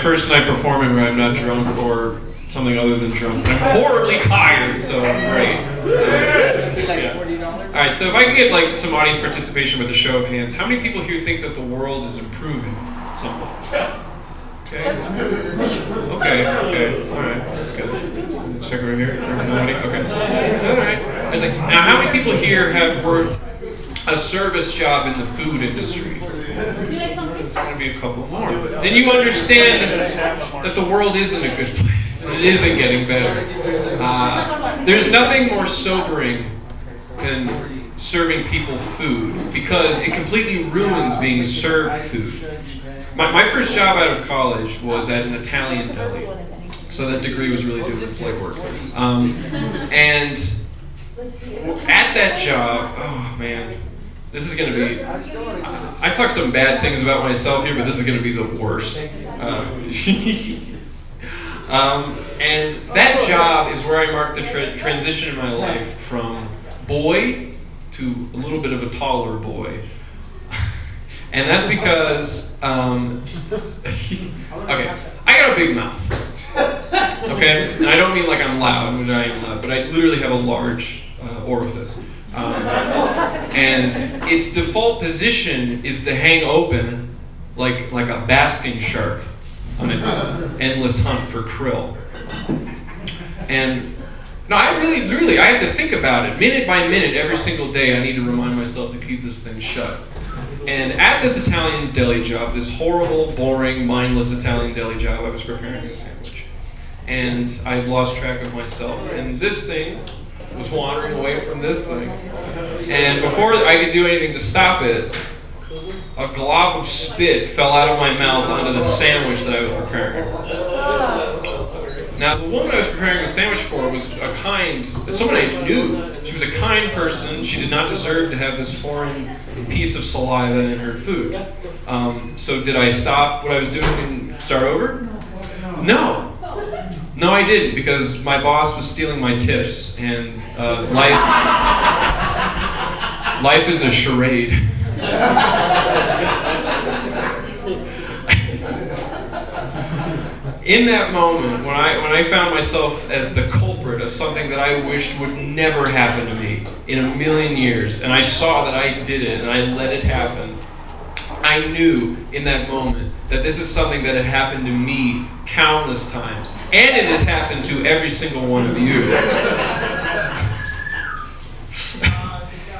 first night performing where I'm not drunk or something other than drunk. I'm horribly tired, so great. Like $40? All right, so if I could get like some audience participation with a show of hands, how many people here think that the world is improving somewhat? Okay. Okay. All right, that's good. Let's check over here. Nobody. Okay. All right. I was like, now how many people here have worked a service job in the food industry? There's going to be a couple more. Then you understand that the world isn't a good place. And it isn't getting better. There's nothing more sobering than serving people food because it completely ruins being served food. My first job out of college was at an Italian deli. So that degree was really doing its legwork. And at that job, oh man, this is going to be, I talk some bad things about myself here, but this is going to be the worst. And that job is where I marked the transition in my life from boy to a little bit of a taller boy. And that's because, okay, I got a big mouth. Okay? And I don't mean like I'm loud, but I am loud, but I literally have a large orifice. And its default position is to hang open like a basking shark on its endless hunt for krill. And no, I really, I have to think about it. Minute by minute, every single day, I need to remind myself to keep this thing shut. And at this Italian deli job, this horrible, boring, mindless Italian deli job, I was preparing a sandwich. And I had lost track of myself. And this thing was wandering away from this thing. And before I could do anything to stop it, a glob of spit fell out of my mouth onto the sandwich that I was preparing. Now, the woman I was preparing the sandwich for was someone I knew. She was a kind person. She did not deserve to have this foreign piece of saliva in her food. So did I stop what I was doing and start over? No. No, I didn't, because my boss was stealing my tips, and life is a charade. In that moment, when I found myself as the culprit of something that I wished would never happen to me in a million years, and I saw that I did it and I let it happen, I knew in that moment that this is something that had happened to me countless times, and it has happened to every single one of you.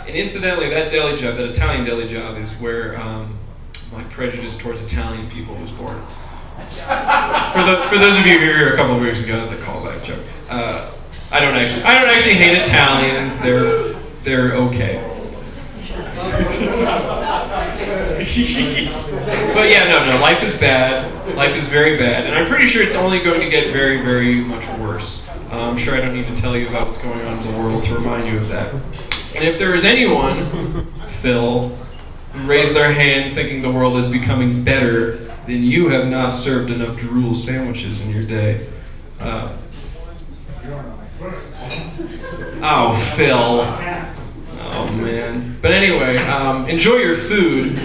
And incidentally, that Italian deli job, is where my prejudice towards Italian people was born. For those of you who were here a couple of weeks ago, that's a callback joke. I don't actually hate Italians. They're okay. But yeah, no. Life is bad. Life is very bad, and I'm pretty sure it's only going to get very, very much worse. I'm sure I don't need to tell you about what's going on in the world to remind you of that. And if there is anyone, Phil, who raised their hand thinking the world is becoming better, then you have not served enough drool sandwiches in your day. Oh, Phil. Oh, man. But anyway, enjoy your food.